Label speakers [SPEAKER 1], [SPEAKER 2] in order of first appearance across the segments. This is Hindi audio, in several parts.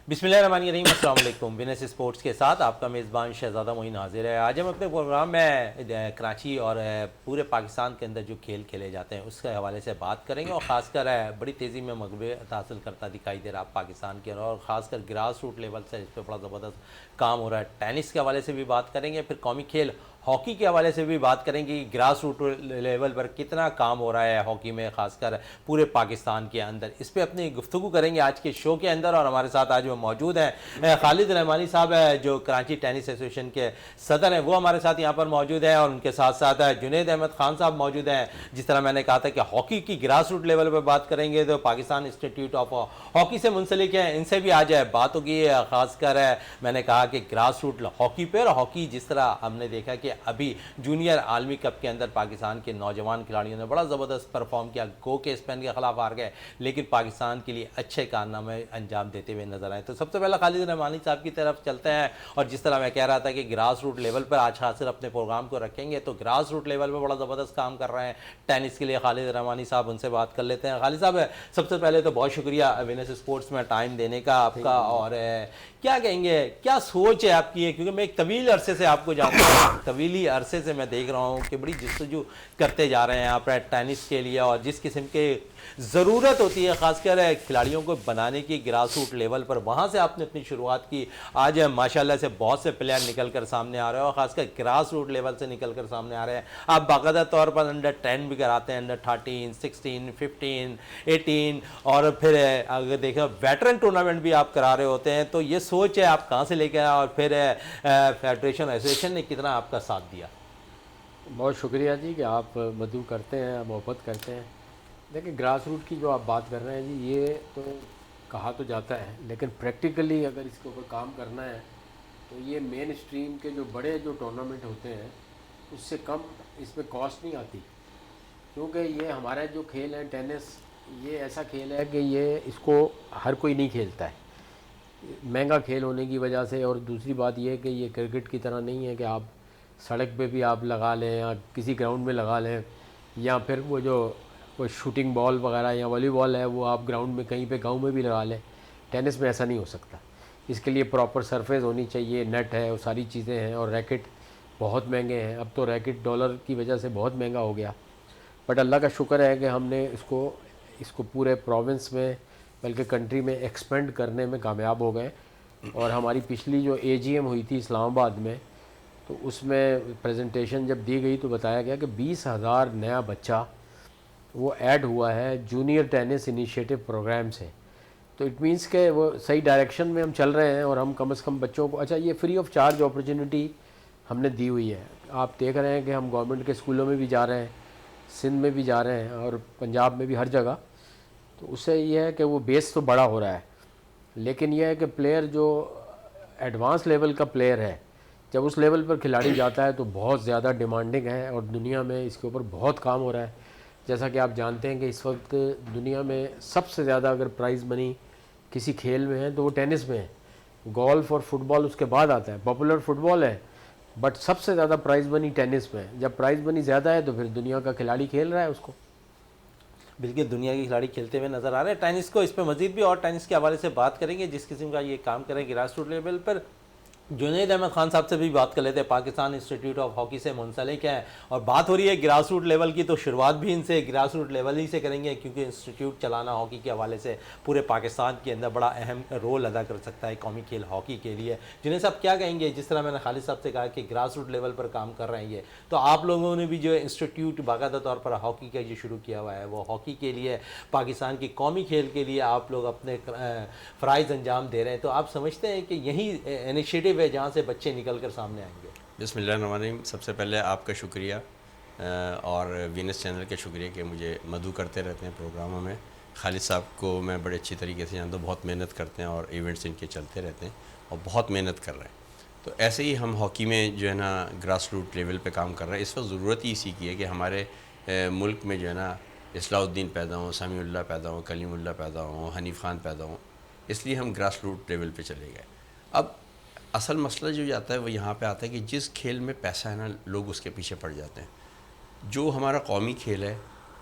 [SPEAKER 1] बिस्मिल्लाहिर्रहमानिर्रहीम, अस्सलाम वालेकुम। विनस स्पोर्ट्स के साथ आपका मेज़बान शहज़ादा मोइन हाजिर है। आज हम अपने प्रोग्राम में कराची और पूरे पाकिस्तान के अंदर जो खेल खेले जाते हैं उसके हवाले से बात करेंगे और ख़ासकर बड़ी तेज़ी में मकबूलियत हासिल करता दिखाई दे रहा पाकिस्तान के, और ख़ासकर ग्रास रूट लेवल से इस पर बड़ा ज़बरदस्त काम हो रहा है। टेनिस के हवाले से भी बात करेंगे, फिर कौमी खेल हॉकी के हवाले से भी बात करेंगे कि ग्रास रूट लेवल पर कितना काम हो रहा है हॉकी में, खासकर पूरे पाकिस्तान के अंदर। इस पर अपनी गुफ्तगू करेंगे आज के शो के अंदर। और हमारे साथ आज वो मौजूद हैं खालिद रहमानी साहब जो कराची टेनिस एसोसिएशन के सदर हैं, वो हमारे साथ यहाँ पर मौजूद हैं। और उनके साथ साथ जुनैद अहमद खान साहब मौजूद हैं। जिस तरह मैंने कहा था कि हॉकी की ग्रास रूट लेवल पर बात करेंगे तो पाकिस्तान इंस्टीट्यूट ऑफ हॉकी से मुंसलिक है, इनसे भी आज बात होगी। खासकर मैंने कहा कि ग्रास रूट हॉकी पर, हॉकी जिस तरह हमने देखा कि अभी जूनियर आलमी कप के अंदर पाकिस्तान के नौजवान खिलाड़ियों ने बड़ा ज़बरदस्त परफॉर्म किया, गो के स्पेन के खिलाफ हार गए लेकिन पाकिस्तान के लिए अच्छे कारनामे अंजाम देते हुए नजर आए। तो सबसे पहले खालिद रहमानी साहब की तरफ चलते हैं। और जिस तरह मैं कह रहा था कि ग्रास रूट लेवल पर आज खासिर अपने प्रोग्राम को रखेंगे, तो ग्रास रूट लेवल पर बड़ा ज़बरदस्त काम कर रहे हैं टेनिस के लिए खालिद रहमानी साहब, उनसे बात कर लेते हैं। खालिद साहब, सबसे पहले तो बहुत शुक्रिया विनस स्पोर्ट्स में टाइम देने का आपका। और क्या कहेंगे, क्या सोच है आपकी? क्योंकि मैं एक तवील अरसे से आपको जानता हूँ, तवीली अरसे से मैं देख रहा हूँ कि बड़ी जस्तजू करते जा रहे हैं आप टेनिस के लिए, और जिस किस्म के ज़रूरत होती है ख़ासकर खिलाड़ियों को बनाने की ग्रास रूट लेवल पर, वहाँ से आपने अपनी शुरुआत की। आज माशाल्लाह से बहुत से प्लेयर निकल कर सामने आ रहे हो, खासकर ग्रास रूट लेवल से निकल कर सामने आ रहे हैं। आप बाकायदा तौर पर अंडर 10 भी कराते हैं, अंडर 13, 16, 15, 18, और फिर अगर देखें वेटरन टूर्नामेंट भी आप करा रहे होते हैं। तो ये सोच है आप कहाँ से लेकर आए, और फिर फेडरेशन एसोसिएशन ने कितना आपका साथ दिया?
[SPEAKER 2] बहुत शुक्रिया जी कि आप मदऊ करते हैं, मोहब्बत करते हैं। देखिए, ग्रास रूट की जो आप बात कर रहे हैं जी, ये तो कहा तो जाता है, लेकिन प्रैक्टिकली अगर इसके ऊपर काम करना है तो ये मेन स्ट्रीम के जो बड़े जो टूर्नामेंट होते हैं उससे कम इसमें कॉस्ट नहीं आती। क्योंकि ये हमारा जो खेल है टेनिस, ये ऐसा खेल है कि ये इसको हर कोई नहीं खेलता है, महंगा खेल होने की वजह से। और दूसरी बात ये है कि ये क्रिकेट की तरह नहीं है कि आप सड़क पे भी आप लगा लें या किसी ग्राउंड में लगा लें, या फिर वो जो वो शूटिंग बॉल वगैरह या वॉलीबॉल है वो आप ग्राउंड में कहीं पे गांव में भी लगा लें। टेनिस में ऐसा नहीं हो सकता। इसके लिए प्रॉपर सरफेस होनी चाहिए, नेट है, वो सारी चीज़ें हैं, और रैकेट बहुत महंगे हैं। अब तो रैकेट डॉलर की वजह से बहुत महंगा हो गया, बट अल्लाह का शुक्र है कि हमने इसको इसको पूरे प्रोविंस में बल्कि कंट्री में एक्सपेंड करने में कामयाब हो गए। और हमारी पिछली जो एजीएम हुई थी इस्लामाबाद में, तो उसमें प्रेजेंटेशन जब दी गई तो बताया गया कि 20,000 नया बच्चा वो ऐड हुआ है जूनियर टेनिस इनिशिएटिव प्रोग्राम से। तो इट मीन्स के वो सही डायरेक्शन में हम चल रहे हैं। और हम कम से कम बच्चों को, अच्छा, ये फ्री ऑफ चार्ज अपॉर्चुनिटी हमने दी हुई है। आप देख रहे हैं कि हम गवर्नमेंट के स्कूलों में भी जा रहे हैं, सिंध में भी जा रहे हैं, और पंजाब में भी, हर जगह। तो उससे ये है कि वो बेस तो बड़ा हो रहा है, लेकिन यह है कि प्लेयर जो एडवांस लेवल का प्लेयर है, जब उस लेवल पर खिलाड़ी जाता है तो बहुत ज़्यादा डिमांडिंग है, और दुनिया में इसके ऊपर बहुत काम हो रहा है। जैसा कि आप जानते हैं कि इस वक्त दुनिया में सबसे ज़्यादा अगर प्राइज़ मनी किसी खेल में है तो वो टेनिस में है। गोल्फ और फुटबॉल उसके बाद आता है, पॉपुलर फुटबॉल है, बट सबसे ज़्यादा प्राइज़ मनी टेनिस में है। जब प्राइज़ मनी ज़्यादा है तो फिर दुनिया का खिलाड़ी खेल रहा है उसको।
[SPEAKER 1] बिल्कुल दुनिया के खिलाड़ी खेलते हुए नजर आ रहे हैं टेनिस को। इस पर मजीद भी और टेनिस के हवाले से बात करेंगे, जिस किस्म का ये काम करेंगे ग्रास रूट लेवल पर। जुनैद अहमद खान साहब से भी बात कर लेते हैं, पाकिस्तान इंस्टीट्यूट ऑफ हॉकी से मुंसलिक है, और बात हो रही है ग्रास रूट लेवल की। तो शुरुआत भी इनसे ग्रास रूट लेवल ही से करेंगे, क्योंकि इंस्टीट्यूट चलाना हॉकी के हवाले से पूरे पाकिस्तान के अंदर बड़ा अहम रोल अदा कर सकता है कौमी खेल हॉकी के लिए। जुनैद साहब, क्या कहेंगे? जिस तरह मैंने खालिद साहब से कहा कि ग्रास रूट लेवल पर काम कर रहे हैं ये, तो आप लोगों ने भी जो इंस्टीट्यूट बाकायदा तौर पर हॉकी का जो शुरू किया हुआ है, वो हॉकी के लिए, पाकिस्तान की कौमी खेल के लिए आप लोग अपने फ़राइज़ अंजाम दे रहे हैं। तो आप समझते हैं कि यही इनिशिएटिव है जहाँ से बच्चे निकल कर सामने आएंगे?
[SPEAKER 3] बिस्मिल्लाहिर्रहमानिर्रहीम। सबसे पहले आपका शुक्रिया और वीनस चैनल के शुक्रिया कि मुझे मदऊ करते रहते हैं प्रोग्रामों में। खालिद साहब को मैं बड़े अच्छी तरीके से जानता हूँ, बहुत मेहनत करते हैं और इवेंट्स इनके चलते रहते हैं और बहुत मेहनत कर रहे हैं। तो ऐसे ही हम हॉकी में जो है ना ग्रास रूट लेवल पे काम कर रहे हैं। इस वक्त ज़रूरत ही इसी की है कि हमारे मुल्क में जो है ना इस्लाउद्दीन पैदा हों, समीउल्लाह पैदा हों, कलीमुल्लाह पैदा हों, हनीफ़ खान पैदा हों, इसलिए हम ग्रास रूट लेवल पे चले गए। अब असल मसला जो जाता है वो यहाँ पे आता है कि जिस खेल में पैसा है ना, लोग उसके पीछे पड़ जाते हैं। जो हमारा कौमी खेल है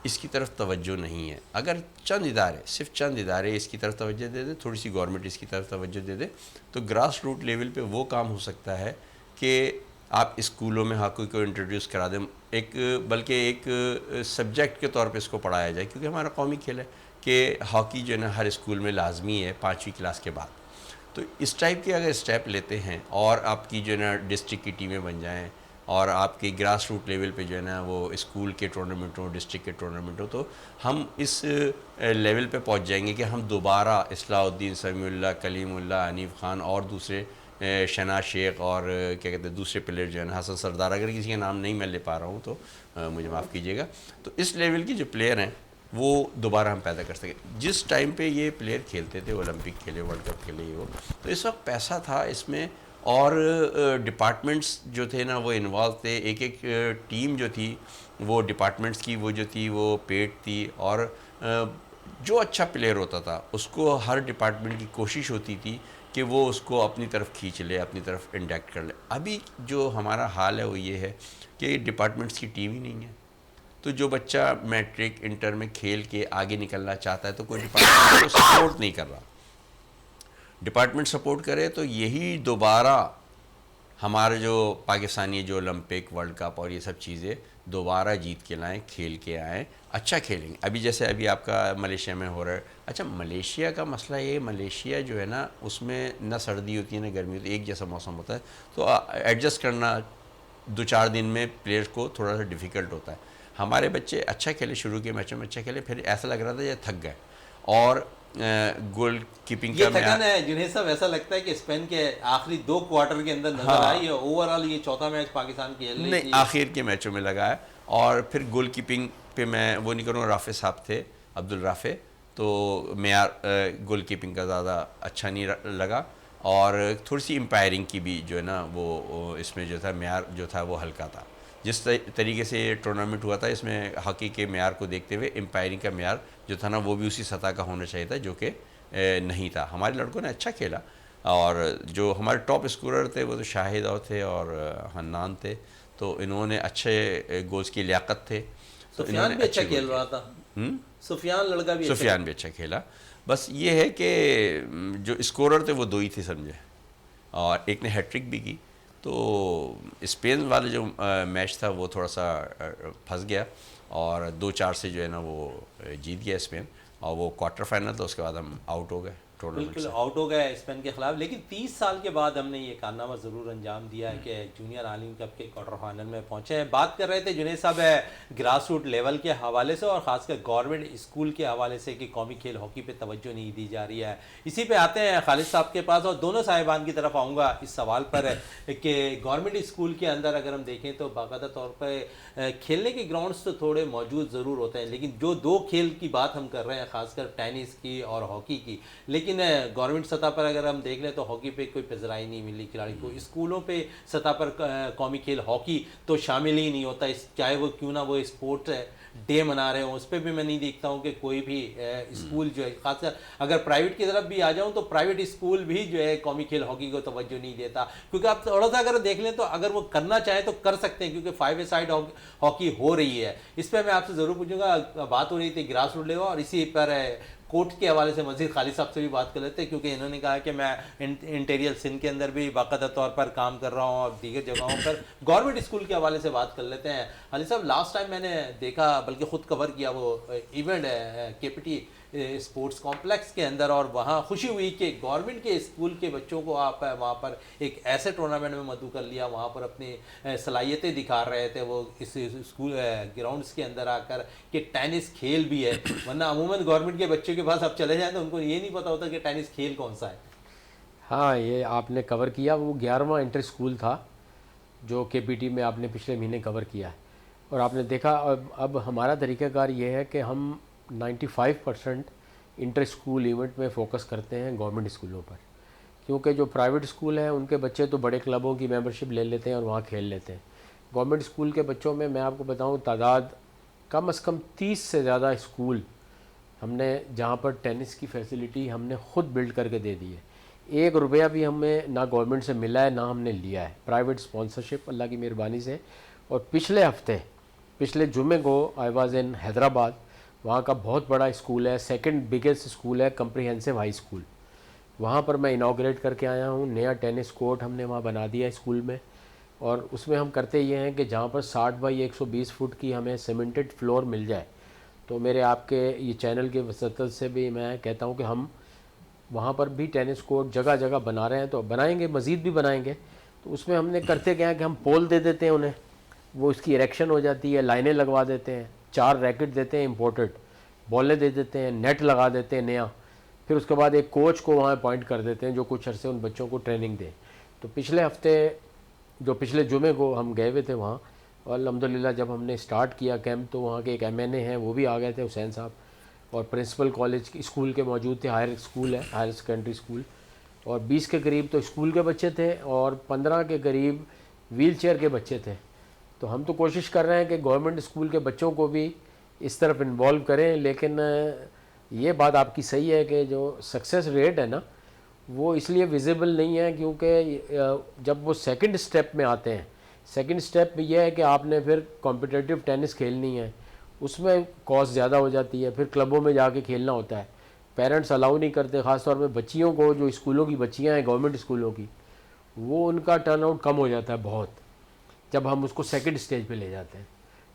[SPEAKER 3] इसकी तरफ तवज्जो नहीं है। अगर चंद इदारे, सिर्फ चंद इदारे इसकी तरफ तवज्जो दे दे, थोड़ी सी गवर्नमेंट इसकी तरफ तवज्जो दे दे, तो ग्रास रूट लेवल पे वो काम हो सकता है कि आप स्कूलों में हॉकी को इंट्रोड्यूस करा दें, बल्कि एक सब्जेक्ट के तौर पे इसको पढ़ाया जाए, क्योंकि हमारा कौमी खेल है कि हॉकी जो है ना हर स्कूल में लाजमी है 5वीं क्लास के बाद। तो इस टाइप के अगर स्टेप लेते हैं और आपकी जो है ना डिस्ट्रिक्ट की टीमें बन जाएँ और आपके ग्रास रूट लेवल पे जो है ना वो स्कूल के टूर्नामेंट हो, डिस्ट्रिक्ट के टूर्नामेंट हो, तो हम इस लेवल पे पहुंच जाएंगे कि हम दोबारा इस्लाउद्दीन, समीउल्लाह, कलीमुल्लाह, हनीफ खान और दूसरे शनाज शेख और क्या कहते हैं दूसरे प्लेयर जो है ना, हसन सरदार, अगर किसी का नाम नहीं मैं ले पा रहा हूँ तो मुझे माफ़ कीजिएगा, तो इस लेवल के जो प्लेयर हैं वो दोबारा हम पैदा कर सकें। जिस टाइम पे ये प्लेयर खेलते थे, ओलंपिक खेले, वर्ल्ड कप खेले, वो तो इस वक्त पैसा था इसमें और डिपार्टमेंट्स जो थे ना वो इन्वॉल्व थे। एक एक टीम जो थी वो डिपार्टमेंट्स की वो जो थी वो पेड थी, और जो अच्छा प्लेयर होता था उसको हर डिपार्टमेंट की कोशिश होती थी कि वो उसको अपनी तरफ खींच ले, अपनी तरफ इंडक्ट कर ले। अभी जो हमारा हाल है वो ये है कि डिपार्टमेंट्स की टीम ही नहीं है, तो जो बच्चा मैट्रिक इंटर में खेल के आगे निकलना चाहता है तो कोई डिपार्टमेंट को सपोर्ट नहीं कर रहा। डिपार्टमेंट सपोर्ट करे तो यही दोबारा हमारे जो पाकिस्तानी जो ओलंपिक, वर्ल्ड कप और ये सब चीज़ें दोबारा जीत के लाएँ, खेल के आएँ, अच्छा खेलेंगे। अभी जैसे अभी आपका मलेशिया में हो रहा है, अच्छा मलेशिया का मसला ये, मलेशिया जो है ना उसमें ना सर्दी होती है ना गर्मी होती है, एक जैसा मौसम होता है, तो एडजस्ट करना 2-4 दिन में प्लेयर्स को थोड़ा सा डिफ़िकल्ट होता है। हमारे बच्चे अच्छा खेले, शुरू के मैचों में अच्छा खेले, फिर ऐसा लग रहा था ये थक गए। और गोल कीपिंग
[SPEAKER 1] ये
[SPEAKER 3] का
[SPEAKER 1] थकन है जुनैद साहब, ऐसा लगता है कि स्पेन के आखिरी 2 क्वार्टर के अंदर नजर आई है। ओवरऑल ये चौथा मैच पाकिस्तान खेल रही थी,
[SPEAKER 3] आखिर के मैचों में लगा है। और फिर गोल कीपिंग पे मैं वो नहीं करूँगा, राफे साहब थे, अब्दुल राफे, तो मेयार गोल कीपिंग का ज़्यादा अच्छा नहीं लगा, और थोड़ी सी एम्पायरिंग की भी जो है ना वो इसमें जो था मेयार जो था वो हल्का था। जिस तरीके से ये टूर्नामेंट हुआ था इसमें हॉकी के मेयार को देखते हुए एम्पायरिंग का मेयार जो था ना वो भी उसी सतह का होना चाहिए था, जो कि नहीं था। हमारे लड़कों ने अच्छा खेला, और जो हमारे टॉप स्कोरर थे वो तो शाहिद और थे और हन्नान थे, तो इन्होंने अच्छे गोल्स की लियाकत थे, तो
[SPEAKER 1] सुफियान भी अच्छा खेल रहा था। सुफियान लड़का भी
[SPEAKER 3] सुफियान भी अच्छा खेला। बस ये है कि जो स्कोरर थे वो 2 ही थे समझे, और एक ने हैट्रिक भी की। तो स्पेन वाला जो मैच था वो थोड़ा सा फंस गया, और 2-4 से जो है ना वो जीत गया स्पेन, और वो क्वार्टर फाइनल था, उसके बाद हम आउट हो गए टूर्नामेंट
[SPEAKER 1] बिल्कुल
[SPEAKER 3] से।
[SPEAKER 1] आउट हो गए स्पेन के खिलाफ। लेकिन 30 साल के बाद हमने ये कारनामा ज़रूर अंजाम दिया है कि जूनियर आलमी कप के क्वार्टर फाइनल में पहुंचे हैं। बात कर रहे थे जुनैद साहब ग्रास रूट लेवल के हवाले से और ख़ासकर गवर्नमेंट स्कूल के हवाले से कि कौमी खेल हॉकी पे तवज्जो नहीं दी जा रही है। इसी पे आते हैं खालिद साहब के पास, और दोनों साहिबान की तरफ आऊँगा इस सवाल पर कि गवर्नमेंट स्कूल के अंदर अगर हम देखें तो बाकायदा तौर पर खेलने के ग्राउंड्स तो थोड़े मौजूद ज़रूर होते हैं, लेकिन जो 2 खेल की बात हम कर रहे हैं खासकर टेनिस की और हॉकी की, लेकिन गवर्नमेंट सतह पर अगर हम देख लें तो हॉकी पे कोई पजराई नहीं मिली खिलाड़ी को। स्कूलों पे सतह पर कौमी खेल हॉकी तो शामिल ही नहीं होता, इस चाहे वो क्यों ना वो स्पोर्ट्स डे मना रहे हों, उस पर भी मैं नहीं देखता हूँ कि कोई भी स्कूल जो है, खासकर अगर प्राइवेट की तरफ भी आ जाऊँ तो प्राइवेट स्कूल भी जो है कौमी खेल हॉकी को तवज्जो नहीं देता। क्योंकि आप थोड़ा सा अगर देख लें तो अगर वो करना चाहे तो कर सकते हैं, क्योंकि 5 साइड हॉकी हो रही है। इस पर मैं आपसे ज़रूर पूछूंगा, बात हो रही थी ग्रास रूट लेवल, और इसी पर कोर्ट के हवाले से मजीद खालिद साहब से भी बात कर लेते हैं, क्योंकि इन्होंने कहा कि मैं इंटीरियर सिंध के अंदर भी बाकायदा तौर पर काम कर रहा हूँ और दीगर जगहों पर। गवर्नमेंट स्कूल के हवाले से बात कर लेते हैं। खालिद साहब, लास्ट टाइम मैंने देखा, बल्कि ख़ुद कवर किया, वो इवेंट केपीटी स्पोर्ट्स कॉम्प्लेक्स के अंदर, और वहाँ खुशी हुई कि गवर्नमेंट के स्कूल के बच्चों को आप वहाँ पर एक ऐसे टूर्नामेंट में मदऊ कर लिया, वहाँ पर अपनी सलाहियतें दिखा रहे थे वो इस स्कूल ग्राउंड्स के अंदर आकर कि टेनिस खेल भी है। वरना अमूमन गवर्नमेंट के बच्चों के पास आप चले जाएँ तो उनको ये नहीं पता होता कि टेनिस खेल कौन सा है।
[SPEAKER 2] हाँ, ये आपने कवर किया, वो 11वां इंटर स्कूल था जो केपीटी में आपने पिछले महीने कवर किया है। और आपने देखा अब हमारा तरीक़ाकार ये है कि हम 95% इंटर स्कूल इवेंट में फ़ोकस करते हैं गवर्नमेंट स्कूलों पर, क्योंकि जो प्राइवेट स्कूल हैं उनके बच्चे तो बड़े क्लबों की मेंबरशिप ले लेते हैं और वहाँ खेल लेते हैं। गवर्नमेंट स्कूल के बच्चों में मैं आपको बताऊँ तादाद कम से कम 30 से ज़्यादा स्कूल हमने जहाँ पर टेनिस की फैसिलिटी हमने ख़ुद बिल्ड करके दे दी है। 1 रुपया भी हमें ना गवर्नमेंट से मिला है ना हमने लिया है, प्राइवेट स्पॉन्सरशिप अल्लाह की मेहरबानी से। और पिछले जुमे को आई वाज इन हैदराबाद, वहाँ का बहुत बड़ा स्कूल है, सेकंड बिगेस्ट स्कूल है, कम्प्रिहेंसिव हाई स्कूल। वहाँ पर मैं इनाग्रेट करके आया हूँ। नया टेनिस कोर्ट हमने वहाँ बना दिया है स्कूल में। और उसमें हम करते ये हैं कि जहाँ पर 60 बाई 120 फुट की हमें सीमेंटेड फ्लोर मिल जाए, तो मेरे आपके ये चैनल के वसतत से भी मैं कहता हूँ कि हम वहाँ पर भी टेनिस कोर्ट जगह जगह बना रहे हैं, तो बनाएंगे, मज़ीद भी बनाएंगे। तो उसमें हमने करते क्या है कि हम पोल दे देते हैं उन्हें, वो उसकी इरेक्शन हो जाती है, लाइनें लगवा देते हैं, 4 रैकेट देते हैं इंपोर्टेड, बॉलें दे देते हैं, नेट लगा देते हैं नया। फिर उसके बाद एक कोच को वहाँ अपॉइंट कर देते हैं जो कुछ अरसे उन बच्चों को ट्रेनिंग दे। तो पिछले हफ्ते, जो पिछले जुमे को हम गए हुए थे वहाँ, और अल्हम्दुलिल्लाह जब हमने स्टार्ट किया कैंप, तो वहाँ के एक MNA हैं वो भी आ गए थे, हुसैन साहब, और प्रिंसिपल कॉलेज स्कूल के मौजूद थे, हायर स्कूल है, हायर सेकेंडरी स्कूल, और 20 के करीब तो स्कूल के बच्चे थे और 15 के करीब व्हील चेयर के बच्चे थे। तो हम तो कोशिश कर रहे हैं कि गवर्नमेंट स्कूल के बच्चों को भी इस तरफ इन्वॉल्व करें, लेकिन ये बात आपकी सही है कि जो सक्सेस रेट है ना, वो इसलिए विजिबल नहीं है क्योंकि जब वो सेकंड स्टेप में आते हैं, सेकंड स्टेप ये है कि आपने फिर कॉम्पिटिटिव टेनिस खेलनी है, उसमें कॉस्ट ज़्यादा हो जाती है, फिर क्लबों में जाके खेलना होता है, पेरेंट्स अलाउ नहीं करते, ख़ासतौर पे बच्चियों को, जो स्कूलों की बच्चियां हैं गवर्नमेंट स्कूलों की, वो उनका टर्नआउट कम हो जाता है बहुत, जब हम उसको सेकंड स्टेज पे ले जाते हैं।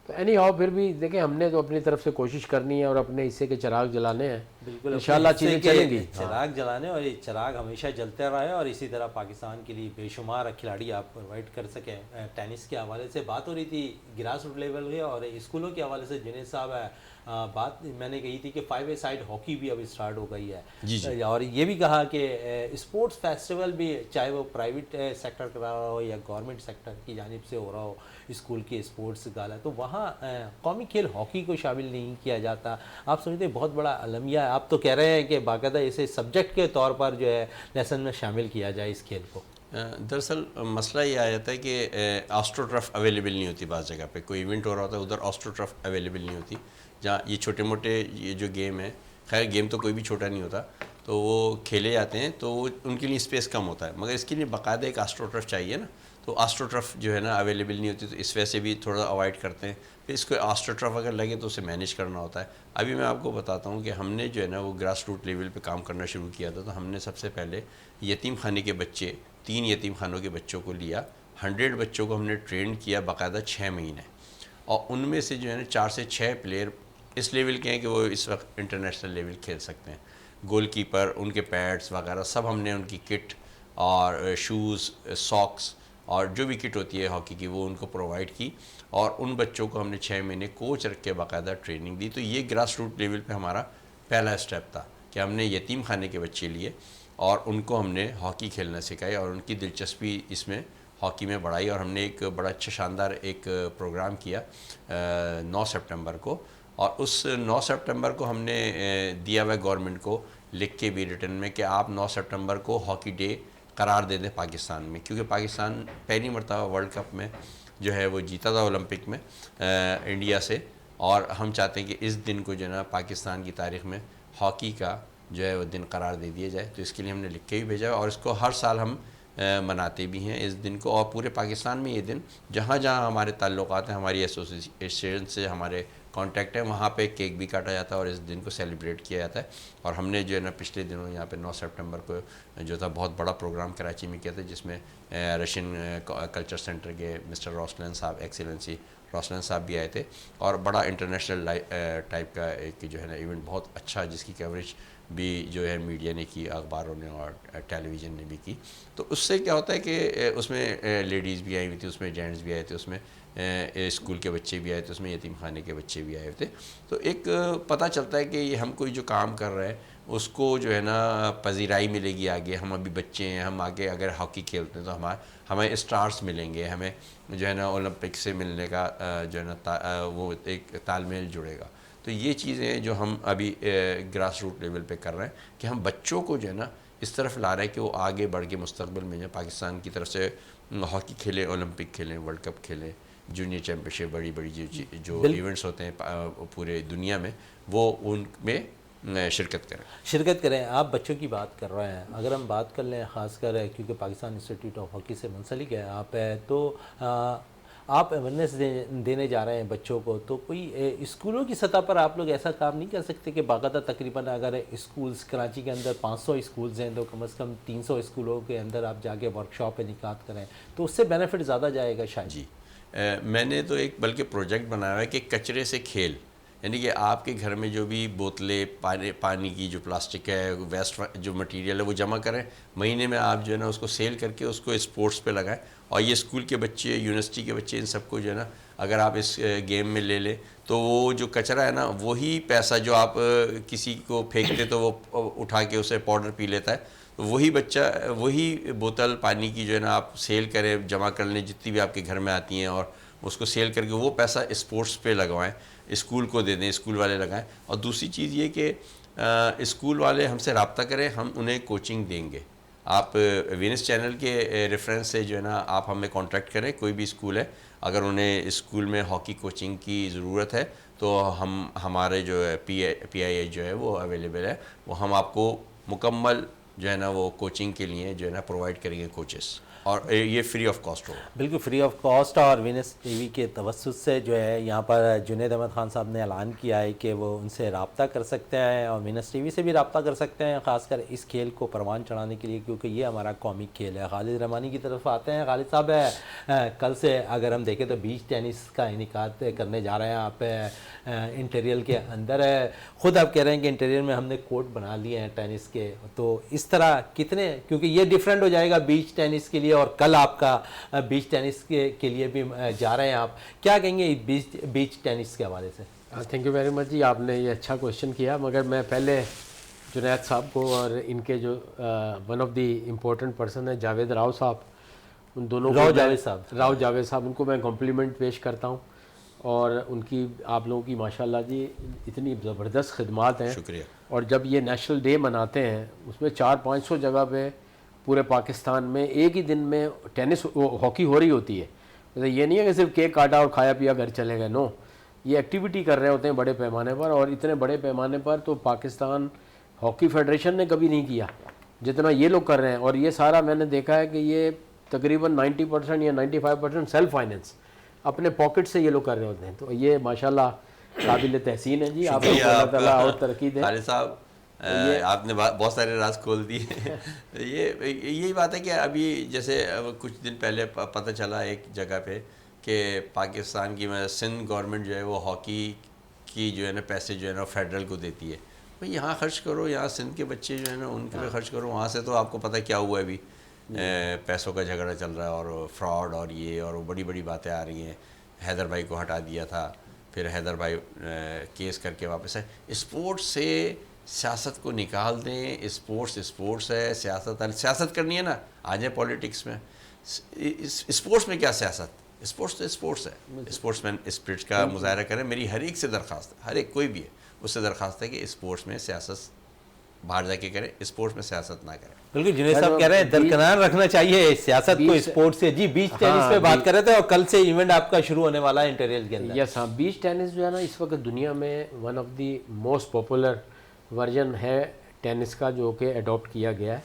[SPEAKER 2] तो एनी हाउ फिर भी देखिए, हमने तो अपनी तरफ से कोशिश करनी है और अपने हिस्से के चिराग जलाने हैं,
[SPEAKER 1] बिल्कुल
[SPEAKER 2] इंशाल्लाह चीज़ें चलेंगी।
[SPEAKER 1] चिराग जलाने, और ये चिराग हमेशा जलते रहे, और इसी तरह पाकिस्तान के लिए बेशुमार खिलाड़ी आप प्रोवाइड कर सकें। टेनिस के हवाले से बात हो रही थी, ग्रास रूट लेवल के और स्कूलों के हवाले से जुनैद साहब है, बात मैंने कही थी कि 5 ए साइड हॉकी भी अब स्टार्ट हो गई है
[SPEAKER 3] जी।
[SPEAKER 1] और ये भी कहा कि स्पोर्ट्स फेस्टिवल भी, चाहे वो प्राइवेट सेक्टर करा रहा हो या गवर्नमेंट सेक्टर की जानिब से हो रहा हो, स्कूल के स्पोर्ट्स गाला, तो वहाँ कौमी खेल हॉकी को शामिल नहीं किया जाता। आप समझते हैं बहुत बड़ा अलमिया है। आप तो कह रहे हैं कि बाकायदा इसे सब्जेक्ट के तौर पर जो है लेसन में शामिल किया जाए इस खेल को।
[SPEAKER 3] दरअसल मसला ये आ जाता है कि ऑस्ट्रोटर्फ अवेलेबल नहीं होती बाज़ जगह पे, कोई इवेंट हो रहा होता है उधर ऑस्ट्रोटर्फ अवेलेबल नहीं होती, जहाँ ये छोटे मोटे ये जो गेम है, खैर गेम तो कोई भी छोटा नहीं होता, तो वो खेले जाते हैं, तो उनके लिए स्पेस कम होता है, मगर इसके लिए बाकायदा एक ऑस्ट्रोटर्फ चाहिए ना, तो ऑस्ट्रोटर्फ जो है ना अवेलेबल नहीं होती, तो इस वजह से भी थोड़ा अवॉइड करते हैं। फिर इसको ऑस्ट्रोटर्फ अगर लगे तो उसे मैनेज करना होता है। अभी मैं आपको बताता हूँ कि हमने जो है ना वो ग्रास रूट लेवल पे काम करना शुरू किया था, तो हमने सबसे पहले यतीम खाने के बच्चे, 3 यतीम खानों के बच्चों को लिया, 100 बच्चों को हमने ट्रेन किया बाकायदा 6 महीने, और उनमें से जो है ना 4 से 6 प्लेयर इस लेवल के हैं कि वो इस वक्त इंटरनेशनल लेवल खेल सकते हैं। गोलकीपर, उनके पैड्स वगैरह सब हमने, उनकी किट और शूज़, सॉक्स और जो भी किट होती है हॉकी की, वो उनको प्रोवाइड की, और उन बच्चों को हमने 6 महीने कोच रख के बाकायदा ट्रेनिंग दी। तो ये ग्रास रूट लेवल पे हमारा पहला स्टेप था कि हमने यतीम खाने के बच्चे लिए और उनको हमने हॉकी खेलना सिखाई और उनकी दिलचस्पी इसमें हॉकी में बढ़ाई, और हमने एक बड़ा अच्छा शानदार एक प्रोग्राम किया 9 सितंबर को, और उस 9 सितंबर को हमने दिया हुआ गवर्नमेंट को लिख के भी रिटर्न में कि आप 9 सितंबर को हॉकी डे करार दे दें पाकिस्तान में, क्योंकि पाकिस्तान पहली मरतबा वर्ल्ड कप में जो है वो जीता था ओलंपिक में इंडिया से, और हम चाहते हैं कि इस दिन को जो है ना पाकिस्तान की तारीख़ में हॉकी का जो है वो दिन करार दे दिया जाए। तो इसके लिए हमने लिख के भी भेजा है, और इसको हर साल हम मनाते भी हैं इस दिन को, और पूरे पाकिस्तान में ये दिन जहाँ जहाँ हमारे ताल्लुकात हैं, हमारी एसोसिएशन से हमारे कांटेक्ट है, वहाँ पे केक भी काटा जाता है और इस दिन को सेलिब्रेट किया जाता है। और हमने जो है ना पिछले दिनों यहाँ पे 9 सितंबर को जो था बहुत बड़ा प्रोग्राम कराची में किया था, जिसमें रशियन कल्चर सेंटर के मिस्टर रोसलन साहब, एक्सीलेंसी रोसलन साहब भी आए थे, और बड़ा इंटरनेशनल टाइप का एक जो है ना इवेंट, बहुत अच्छा, जिसकी कवरेज भी जो है मीडिया ने की, अखबारों ने और टेलीविज़न ने भी की। तो उससे क्या होता है कि उसमें लेडीज़ भी आई हुई थी, उसमें जेंट्स भी आए थे, उसमें स्कूल के बच्चे भी आए थे, उसमें यतीम खाने के बच्चे भी आए थे। तो एक पता चलता है कि ये हम कोई जो काम कर रहे हैं उसको जो है ना पजीराई मिलेगी आगे। हम अभी बच्चे हैं, हम आगे अगर हॉकी खेलते हैं तो हमें स्टार्स मिलेंगे, हमें जो है ना ओलंपिक से मिलने का जो है ना वो एक तालमेल जुड़ेगा। तो ये चीज़ें जो हम अभी ग्रास रूट लेवल पे कर रहे हैं कि हम बच्चों को जो है ना इस तरफ ला रहे हैं कि वो आगे बढ़ के मुस्तकबिल में जो पाकिस्तान की तरफ से हॉकी खेलें, ओलंपिक खेलें, वर्ल्ड कप खेलें, जूनियर चैम्पियनशिप, बड़ी बड़ी जो इवेंट्स होते हैं पूरे दुनिया में, वो उनमें शिरकत करें।
[SPEAKER 1] आप बच्चों की बात कर रहे हैं, अगर हम बात कर लें ख़ासकर क्योंकि पाकिस्तान इंस्टीट्यूट ऑफ हॉकी से मुंसलिक है आप, तो आप अवेयरनेस देने जा रहे हैं बच्चों को, तो कोई स्कूलों की सतह पर आप लोग ऐसा काम नहीं कर सकते कि बाकायदा तकरीबन अगर स्कूल्स कराची के अंदर 500 स्कूल्स हैं तो कम से कम 300 स्कूलों के अंदर आप जाके वर्कशॉप इनकाद करें, तो उससे बेनिफिट ज़्यादा जाएगा शायद।
[SPEAKER 3] जी, मैंने तो एक बल्कि प्रोजेक्ट बनाया है कि कचरे से खेल, यानी कि आपके घर में जो भी बोतलें, पानी की जो प्लास्टिक है, वेस्ट जो मटेरियल है वो जमा करें, महीने में आप जो है ना उसको सेल करके उसको स्पोर्ट्स पे लगाएं। और ये स्कूल के बच्चे, यूनिवर्सिटी के बच्चे, इन सबको जो है ना अगर आप इस गेम में ले लें तो वो जो कचरा है ना वही पैसा जो आप किसी को फेंकते तो वो उठा के उसे पाउडर पी लेता है, तो वही बच्चा वही बोतल पानी की जो है ना आप सेल करें, जमा कर लें जितनी भी आपके घर में आती हैं, और उसको सेल करके वो पैसा स्पोर्ट्स पे लगवाएं, स्कूल को दे दें, स्कूल वाले लगाएं। और दूसरी चीज़ ये कि स्कूल वाले हमसे रब्ता करें, हम उन्हें कोचिंग देंगे। आप वीनस चैनल के रेफरेंस से जो है ना आप हमें कांटेक्ट करें, कोई भी स्कूल है, अगर उन्हें स्कूल में हॉकी कोचिंग की ज़रूरत है तो हमारे जो है PIH जो है वो अवेलेबल है, वो हम आपको मुकम्मल जो है ना वो कोचिंग के लिए जो है ना प्रोवाइड करेंगे कोचेस, और ये फ्री ऑफ कॉस्ट होगा।
[SPEAKER 1] बिल्कुल फ्री ऑफ कॉस्ट। और वीनस टीवी के तवस्सुत से जो है यहाँ पर जुनैद अहमद ख़ान साहब ने ऐलान किया है कि वो उनसे रब्ता कर सकते हैं और वीनस टीवी से भी रब्ता कर सकते हैं, ख़ासकर इस खेल को परवान चढ़ाने के लिए, क्योंकि ये हमारा कौमी खेल है। खालिद रहमानी की तरफ आते हैं। खालिद साहब, कल से अगर हम देखें तो बीच टेनिस का इनेकाद करने जा रहे हैं आप इंटीरियर के अंदर है, ख़ुद आप कह रहे हैं कि इंटीरियर में हमने कोर्ट बना लिए हैं टेनिस के, तो इस तरह कितने, क्योंकि ये डिफरेंट हो जाएगा बीच टेनिस के लिए, और कल आपका बीच टेनिस के लिए भी जा रहे हैं, आप क्या कहेंगे बीच टेनिस के हवाले से?
[SPEAKER 2] थैंक यू वेरी मच जी, आपने ये अच्छा क्वेश्चन किया। मगर मैं पहले जुनैद साहब को और इनके जो one of the important person है जावेद राव साहब, उन दोनों
[SPEAKER 1] राव
[SPEAKER 2] को
[SPEAKER 1] जावेद साहब
[SPEAKER 2] उनको मैं कॉम्प्लीमेंट पेश करता हूँ। और उनकी, आप लोगों की माशाल्लाह जी इतनी ज़बरदस्त खिदमात हैं,
[SPEAKER 3] शुक्रिया।
[SPEAKER 2] और जब ये नेशनल डे मनाते हैं उसमें 400-500 जगह पे पूरे पाकिस्तान में एक ही दिन में टेनिस हॉकी हो रही होती है। तो ये नहीं है कि सिर्फ केक काटा और खाया पिया घर चले गए, नो, ये एक्टिविटी कर रहे होते हैं बड़े पैमाने पर, और इतने बड़े पैमाने पर तो पाकिस्तान हॉकी फेडरेशन ने कभी नहीं किया जितना ये लोग कर रहे हैं। और ये सारा मैंने देखा है कि ये तकरीबन 90% या 95% सेल्फ फाइनेंस अपने पॉकेट से ये लोग कर रहे होते हैं। तो ये माशाल्लाह काबिल तहसीन है जी, आप लोग अल्लाह ताला और तरक्की दें।
[SPEAKER 3] खालिद साहब, आपने बहुत सारे राज खोल दिए। यही बात है कि अभी जैसे कुछ दिन पहले पता चला एक जगह पे कि पाकिस्तान की सिंध गवर्नमेंट जो है वो हॉकी की जो है ना पैसे जो है ना फेडरल को देती है। भाई यहाँ खर्च करो, यहाँ सिंध के बच्चे जो है ना उनके पे खर्च करो। वहाँ से तो आपको पता है क्या हुआ है अभी, पैसों का झगड़ा चल रहा है और फ्रॉड और ये और वो बड़ी बड़ी बातें आ रही हैं। हैदर भाई को हटा दिया था, फिर हैदर भाई केस करके वापस आए। स्पोर्ट्स से सियासत को निकाल दें, स्पोर्ट्स है, सियासत करनी है ना, आ जाए पॉलिटिक्स में। स्पोर्ट्स में क्या सियासत, स्पोर्ट्स तो स्पोर्ट्स है। स्पोर्ट्समैन स्पिरिट का मुजाहरा करें, मेरी हर एक से दरख्वास्त है, हर एक कोई भी है उससे दरख्वास्त है कि स्पोर्ट्स में सियासत बाहर जाके करें, स्पोर्ट्स में सियासत ना करें।
[SPEAKER 1] बिल्कुल, जुनैद साहब कह रहे हैं दरकिनार रखना चाहिए सियासत को स्पोर्ट्स से। जी, बीच टेनिस पे बात कर रहे थे और कल से इवेंट आपका शुरू होने वाला है इंटीरियर के अंदर।
[SPEAKER 2] यस हाँ, बीच टेनिस जो है ना इस वक्त दुनिया में one of the most popular version है टेनिस का, जो कि अडॉप्ट किया गया है,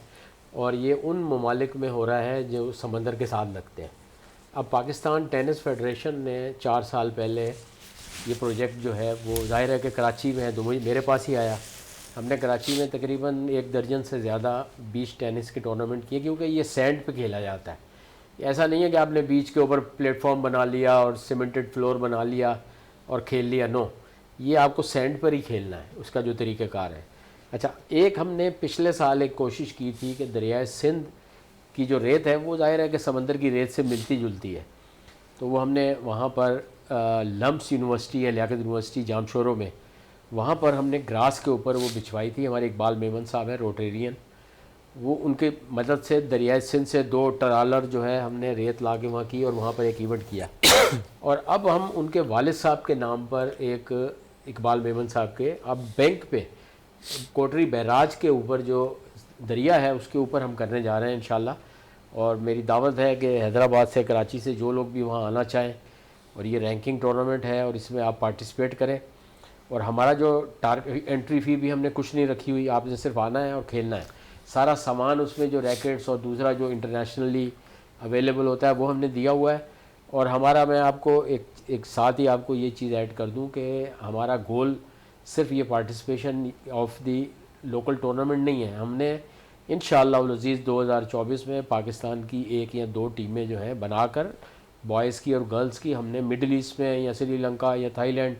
[SPEAKER 2] और ये उन ममालिक में हो रहा है जो समंदर के साथ लगते हैं। अब पाकिस्तान टेनिस फेडरेशन ने 4 साल पहले ये प्रोजेक्ट जो है वो जाहिर है कि कराची में है, तो मेरे पास ही आया। हमने कराची में तकरीबन 1 दर्जन से ज़्यादा बीच टेनिस के टूर्नामेंट किए, क्योंकि ये सैंड पे खेला जाता है। ऐसा नहीं है कि आपने बीच के ऊपर प्लेटफॉर्म बना लिया और सीमेंटेड फ्लोर बना लिया और खेल लिया, नो, ये आपको सैंड पर ही खेलना है, उसका जो तरीक़ाकार है। अच्छा, एक हमने पिछले साल एक कोशिश की थी कि दरियाए सिंध की जो रेत है वो जाहिर है कि समंदर की रेत से मिलती जुलती है, तो वो हमने वहाँ पर लम्स यूनिवर्सिटी है, लियाकत यूनिवर्सिटी जामशोरों में, वहाँ पर हमने ग्रास के ऊपर वो बिछवाई थी। हमारे इकबाल मेमन साहब हैं रोटेरियन, वो उनके मदद से दरियाए सिंध से 2 ट्रालर जो है हमने रेत ला के वहाँ की और वहाँ पर एक इवेंट किया। और अब हम उनके वालिद साहब के नाम पर एक, इकबाल मेमन साहब के, अब बैंक पे कोटरी बैराज के ऊपर जो दरिया है उसके ऊपर हम करने जा रहे हैं इंशाल्लाह। और मेरी दावत है कि हैदराबाद से, कराची से जो लोग भी वहाँ आना चाहें, और ये रैंकिंग टूर्नामेंट है और इसमें आप पार्टिसिपेट करें। और हमारा जो एंट्री फ़ी भी हमने कुछ नहीं रखी हुई, आपने सिर्फ आना है और खेलना है। सारा सामान उसमें जो रैकेट्स और दूसरा जो इंटरनेशनली अवेलेबल होता है वो हमने दिया हुआ है। और हमारा, मैं आपको एक साथ ही आपको ये चीज़ ऐड कर दूं कि हमारा गोल सिर्फ ये participation of the local tournament नहीं है। हमने इंशाअल्लाह अज़ीज़ 2024 में पाकिस्तान की 1 या 2 टीमें जो हैं बनाकर, बॉयज़ की और गर्ल्स की, हमने मिडल ईस्ट में या श्रीलंका या थाईलैंड,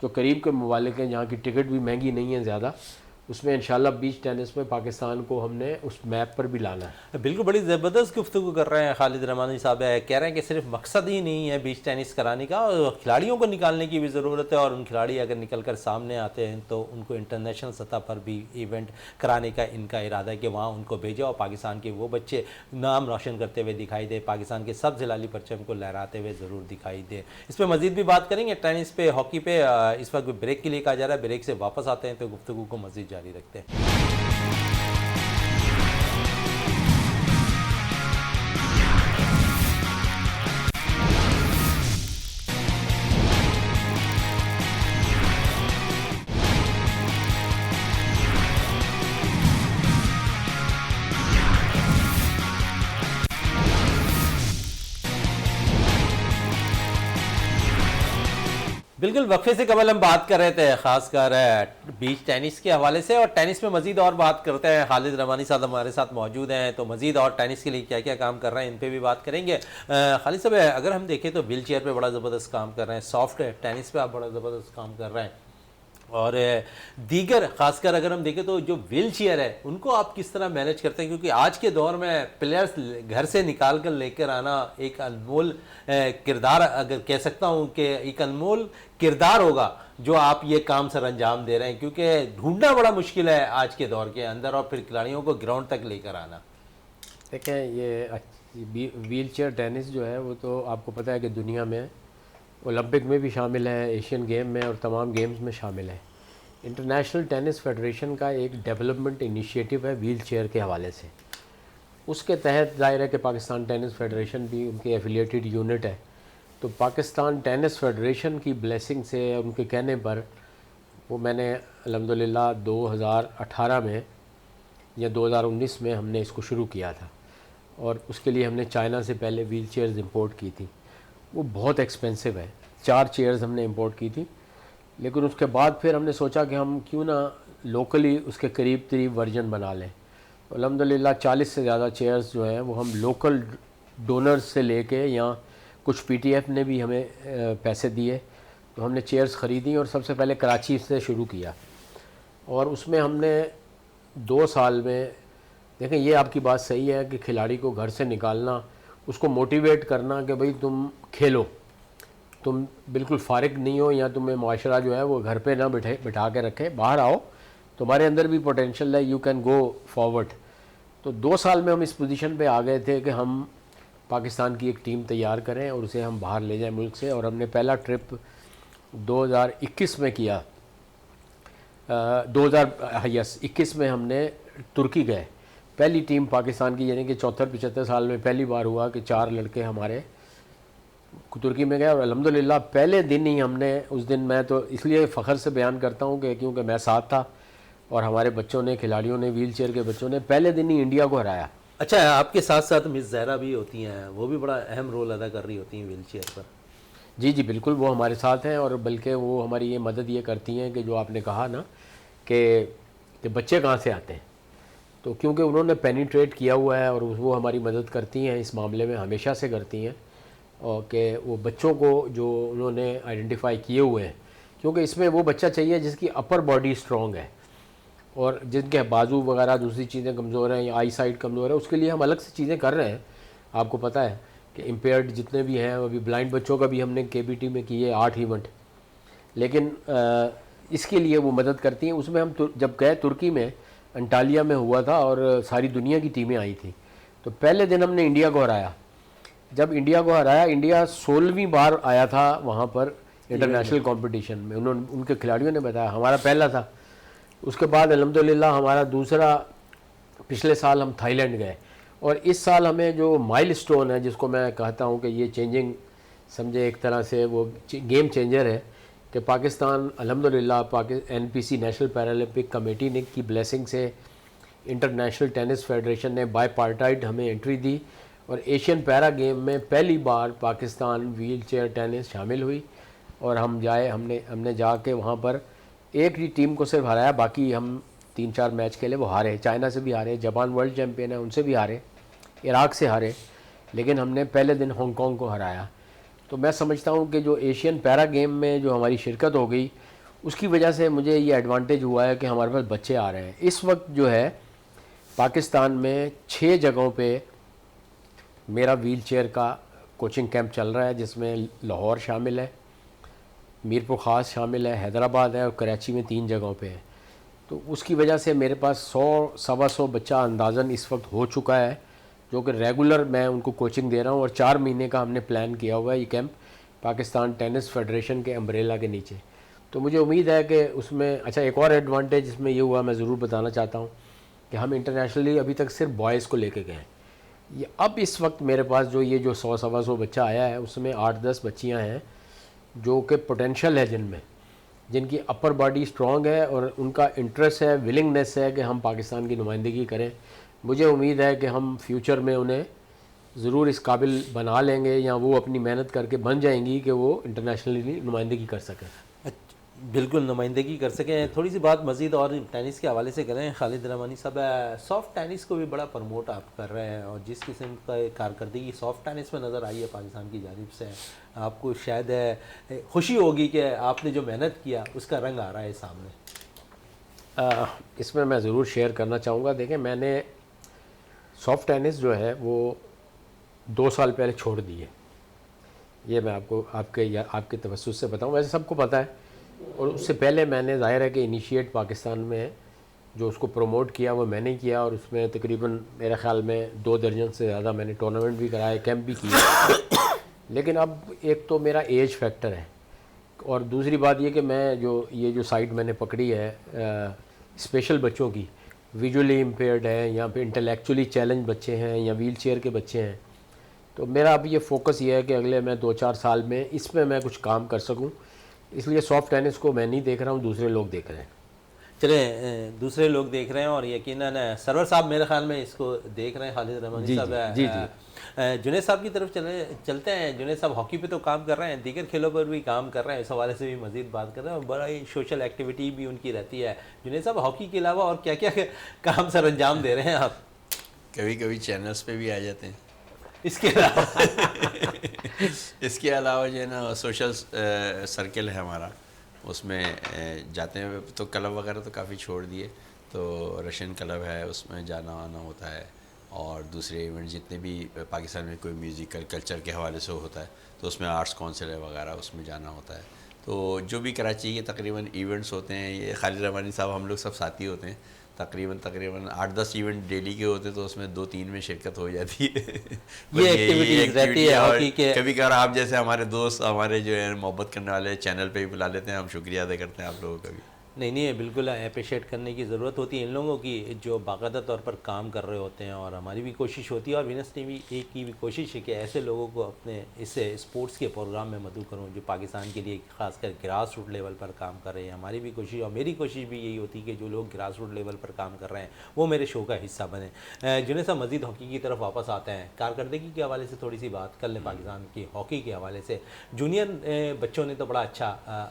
[SPEAKER 2] जो करीब के ममालिक हैं जहाँ की टिकट भी महंगी नहीं है ज़्यादा, उसमें इंशाल्लाह बीच टेनिस में पाकिस्तान को हमने उस मैप पर भी लाना है।
[SPEAKER 1] बिल्कुल, बड़ी ज़बरदस्त गुफ्तगू कर रहे हैं खालिद रहमानी साहब। कह रहे हैं कि सिर्फ मकसद ही नहीं है बीच टेनिस कराने का, और खिलाड़ियों को निकालने की भी ज़रूरत है, और उन खिलाड़ी अगर निकल कर सामने आते हैं तो उनको इंटरनेशनल सतह पर भी इवेंट कराने का इनका इरादा है कि वहाँ उनको भेजा और पाकिस्तान के वो बच्चे नाम रोशन करते हुए दिखाई दे, पाकिस्तान के सब जिलाली परचम को लहराते हुए ज़रूर दिखाई दे। इस पर मज़ीद भी बात करेंगे, टेनिस पे, हॉकी पे। इस वक्त ब्रेक के लिए कहा जा रहा है, ब्रेक से वापस आते हैं तो गुफ्तगू को मज़ीद जारी रखते हैं। बिल्कुल, वक्फे से कबल हम बात कर रहे थे ख़ासकर बीच टेनिस के हवाले से, और टेनिस में मज़ीद और बात करते हैं। खालिद रहमानी साहब हमारे साथ मौजूद हैं, तो मज़ीद और टेनिस के लिए क्या क्या काम कर रहे हैं इन पे भी बात करेंगे। खालिद साहब, अगर हम देखें तो व्हील चेयर पर बड़ा ज़बरदस्त काम कर रहे हैं, सॉफ्ट टेनिस पे आप बड़ा ज़बरदस्त काम कर रहे हैं, और दीगर ख़ासकर अगर हम देखें तो जो व्हील चेयर है उनको आप किस तरह मैनेज करते हैं, क्योंकि आज के दौर में प्लेयर्स घर से निकाल कर लेकर आना एक अनमोल किरदार, अगर कह सकता हूँ कि एक अनमोल किरदार होगा जो आप ये काम सर अंजाम दे रहे हैं, क्योंकि ढूंढना बड़ा मुश्किल है आज के दौर के अंदर, और फिर खिलाड़ियों को ग्राउंड तक लेकर आना।
[SPEAKER 2] देखें, ये व्हील चेयर टेनिस जो है वो तो आपको पता है कि दुनिया में ओलंपिक में भी शामिल है, एशियन गेम में और तमाम गेम्स में शामिल है। इंटरनेशनल टेनिस फेडरेशन का एक डेवलपमेंट इनिशिएटिव है व्हील चेयर के हवाले से। उसके तहत ज़ाहिर है कि पाकिस्तान टेनिस फेडरेशन भी उनकी एफिलिएटेड यूनिट है, तो पाकिस्तान टेनिस फेडरेशन की ब्लेसिंग से, उनके कहने पर, वो मैंने अल्हम्दुलिल्लाह 2018 में या 2019 में हमने इसको शुरू किया था, और उसके लिए हमने चाइना से पहले व्हील चेयर्स इंपोर्ट की थी। वो बहुत एक्सपेंसिव है, 4 चेयर्स हमने इंपोर्ट की थी, लेकिन उसके बाद फिर हमने सोचा कि हम क्यों ना लोकली उसके करीब वर्जन बना लें। अल्हम्दुलिल्लाह 40 से ज़्यादा चेयर्स जो हैं वो हम लोकल डोनर्स से लेके, या कुछ पीटीएफ ने भी हमें पैसे दिए, तो हमने चेयर्स ख़रीदी और सबसे पहले कराची से शुरू किया, और उसमें हमने 2 साल में, देखें ये आपकी बात सही है कि खिलाड़ी को घर से निकालना, उसको मोटिवेट करना कि भाई तुम खेलो, तुम बिल्कुल फ़ारिग नहीं हो, या तुम्हें माशरा जो है वो घर पे ना बिठा के रखे, बाहर आओ, तुम्हारे अंदर भी पोटेंशियल है, यू कैन गो फॉरवर्ड। तो 2 साल में हम इस पोजीशन पे आ गए थे कि हम पाकिस्तान की एक टीम तैयार करें और उसे हम बाहर ले जाएं मुल्क से, और हमने पहला ट्रिप 2021 में किया। 2021 में हमने तुर्की गए, पहली टीम पाकिस्तान की, यानी कि 74-75 साल में पहली बार हुआ कि 4 लड़के हमारे तुर्की में गए, और अल्हम्दुलिल्लाह पहले दिन ही हमने, उस दिन मैं तो इसलिए फ़ख्र से बयान करता हूँ कि क्योंकि मैं साथ था, और हमारे बच्चों ने, खिलाड़ियों ने, व्हील चेयर के बच्चों ने पहले दिन ही इंडिया को हराया।
[SPEAKER 1] अच्छा, आपके साथ साथ मिस ज़हरा भी होती हैं, वो भी बड़ा अहम रोल अदा कर रही होती हैं व्हील चेयर पर।
[SPEAKER 2] जी जी बिल्कुल, वो हमारे साथ हैं, और बल्कि वो हमारी ये मदद ये करती हैं कि जो आपने कहा ना कि बच्चे कहाँ से आते हैं, तो क्योंकि उन्होंने पेनिट्रेट किया हुआ है, और वो हमारी मदद करती हैं इस मामले में, हमेशा से करती हैं, और कि वो बच्चों को जो उन्होंने आइडेंटिफाई किए हुए हैं, क्योंकि इसमें वो बच्चा चाहिए जिसकी अपर बॉडी स्ट्रॉन्ग है, और जिनके बाजू वगैरह दूसरी चीज़ें कमज़ोर हैं या आई साइड कमज़ोर है, उसके लिए हम अलग से चीज़ें कर रहे हैं। आपको पता है कि इम्पेयर्ड जितने भी हैं, अभी ब्लाइंड बच्चों का भी हमने केबीटी में किए 8 इवेंट, लेकिन इसके लिए वो मदद करती हैं। उसमें हम जब गए तुर्की में, अंटालिया में हुआ था, और सारी दुनिया की टीमें आई थी, तो पहले दिन हमने इंडिया को हराया। जब इंडिया को हराया, इंडिया 16वीं बार आया था वहाँ पर इंटरनेशनल कंपटीशन में, उनके खिलाड़ियों ने बताया, हमारा पहला था। उसके बाद अल्हम्दुलिल्लाह हमारा दूसरा, पिछले साल हम थाईलैंड गए, और इस साल हमें जो माइलस्टोन है, जिसको मैं कहता हूँ कि ये चेंजिंग, समझे एक तरह से वो गेम चेंजर है, कि पाकिस्तान अल्हम्दुलिल्लाह एनपीसी नेशनल पैरालंपिक कमेटी ने की ब्लेसिंग से इंटरनेशनल टेनिस फेडरेशन ने बाईपार्टाइट हमें एंट्री दी, और एशियन पैरा गेम में पहली बार पाकिस्तान व्हील चेयर टेनिस शामिल हुई और हमने जाके वहाँ पर एक ही टीम को सिर्फ हराया, बाकी हम 3-4 मैच खेले, वो हारे। चाइना से भी हारे, जापान वर्ल्ड चैम्पियन है उनसे भी हारे, इराक से हारे, लेकिन हमने पहले दिन हांगकांग को हराया। तो मैं समझता हूँ कि जो एशियन पैरा गेम में जो हमारी शिरकत हो गई उसकी वजह से मुझे ये एडवांटेज हुआ है कि हमारे पास बच्चे आ रहे हैं। इस वक्त जो है पाकिस्तान में 6 जगहों पे मेरा व्हील चेयर का कोचिंग कैंप चल रहा है, जिसमें लाहौर शामिल है, मीरपुर ख़ास शामिल है, हैदराबाद है और कराची में 3 जगहों पे है। तो उसकी वजह से मेरे पास 100-125 बच्चा अंदाज़न इस वक्त हो चुका है, जो कि रेगुलर मैं उनको कोचिंग दे रहा हूँ। और 4 महीने का हमने प्लान किया हुआ है ये कैंप पाकिस्तान टेनिस फेडरेशन के अम्ब्रेला के नीचे। तो मुझे उम्मीद है कि उसमें अच्छा एक और एडवांटेज इसमें ये हुआ, मैं ज़रूर बताना चाहता हूँ कि हम इंटरनेशनली अभी तक सिर्फ बॉयज़ को लेके गए हैं। ये अब इस वक्त मेरे पास जो ये जो 100-125 बच्चा आया है उसमें 8-10 बच्चियाँ हैं जो कि पोटेंशियल है, जिनकी अपर बॉडी स्ट्रॉन्ग है और उनका इंटरेस्ट है, विलिंगनेस है कि हम पाकिस्तान की नुमाइंदगी करें। मुझे उम्मीद है कि हम फ्यूचर में उन्हें ज़रूर इस काबिल बना लेंगे या वो अपनी मेहनत करके बन जाएंगी कि वो इंटरनेशनली नुमाइंदगी कर सकें।
[SPEAKER 1] बिल्कुल नुमाइंदगी कर सकें। थोड़ी सी बात मज़ीद और टेनिस के हवाले से करें खालिद रहमानी साहब, सॉफ्ट टेनिस को भी बड़ा प्रमोट आप कर रहे हैं और जिस किस्म का कारकर्दगी सॉफ्ट टेनिस में नज़र आई है पाकिस्तान की जानिब से, आपको शायद खुशी होगी कि आपने जो मेहनत किया उसका रंग आ रहा है सामने।
[SPEAKER 2] इसमें मैं ज़रूर शेयर करना चाहूँगा। देखें, मैंने सॉफ्ट टेनिस जो है वो 2 साल पहले छोड़ दी है। ये मैं आपको आपके तवज्जुह से बताऊँ, वैसे सबको पता है। और उससे पहले मैंने ज़ाहिर है कि इनिशिएट पाकिस्तान में जो उसको प्रमोट किया वो मैंने किया, और उसमें तकरीबन मेरे ख़्याल में 2 दर्जन से ज़्यादा मैंने टूर्नामेंट भी कराए, कैंप भी किए। लेकिन अब एक तो मेरा एज फैक्टर है और दूसरी बात ये कि मैं ये जो साइट मैंने पकड़ी है स्पेशल बच्चों की, विजुअली इम्पेयर्ड है या फिर इंटेलेक्चुअली चैलेंज बच्चे हैं या व्हील चेयर के बच्चे हैं, तो मेरा अब ये फ़ोकस ये है कि अगले मैं 2-4 साल में इसमें मैं कुछ काम कर सकूं। इसलिए सॉफ्ट टेनिस को मैं नहीं देख रहा हूं, दूसरे लोग देख रहे हैं।
[SPEAKER 1] चलें, दूसरे लोग देख रहे हैं और यकीनन सरवर साहब मेरे ख्याल में इसको देख रहे हैं। खालिद रहमानी साहब, जी जुनैद साहब की तरफ चलते हैं। जुनैद साहब हॉकी पे तो काम कर रहे हैं, दीगर खेलों पर भी काम कर रहे हैं, इस हवाले से भी मज़ीद बात कर रहे हैं और बड़ा ही सोशल एक्टिविटी भी उनकी रहती है। जुनैद साहब, हॉकी के अलावा और क्या क्या काम सर अंजाम दे रहे हैं आप?
[SPEAKER 3] कभी कभी चैनल्स पे भी आ जाते हैं।
[SPEAKER 1] इसके अलावा
[SPEAKER 3] इसके अलावा जो है ना सोशल सर्कल है हमारा, उसमें जाते हैं। तो क्लब वगैरह तो काफ़ी छोड़ दिए, तो रशियन क्लब है उसमें जाना आना होता है, और दूसरे इवेंट जितने भी पाकिस्तान में कोई म्यूज़िकल कल्चर के हवाले से होता है तो उसमें आर्ट्स काउंसिल वगैरह उसमें जाना होता है। तो जो भी कराची के तकरीबन इवेंट्स होते हैं, ये खालिद रहमानी साहब हम लोग सब साथी होते हैं, तकरीबन 8-10 इवेंट डेली के होते हैं, तो उसमें 2-3 में शिरकत हो जाती है।
[SPEAKER 1] ये एक्टिविटीज रहती है हॉकी के।
[SPEAKER 3] कभी कभार आप जैसे हमारे दोस्त, हमारे जो है मोहब्बत करने वाले चैनल पे भी बुला लेते हैं, हम शुक्रिया अदा करते हैं आप लोगों का भी।
[SPEAKER 1] नहीं, बिल्कुल अप्रिशिएट करने की ज़रूरत होती है इन लोगों की जो बाकायदा तौर पर काम कर रहे होते हैं, और हमारी भी कोशिश होती है और विनस टीवी एक की भी कोशिश है कि ऐसे लोगों को अपने इससे स्पोर्ट्स के प्रोग्राम में मदऊ करूँ जो पाकिस्तान के लिए खासकर ग्रास रूट लेवल पर काम कर रहे हैं। हमारी भी कोशिश और मेरी कोशिश भी यही होती है कि जो लोग ग्रास रूट लेवल पर काम कर रहे हैं वो मेरे शो का हिस्सा बने। जुनैद साहब, मज़ीद हॉकी की तरफ वापस आते हैं। कारकर्दगी के हवाले से थोड़ी सी बात कर लें पाकिस्तान की हॉकी के हवाले से। जूनियर बच्चों ने तो बड़ा अच्छा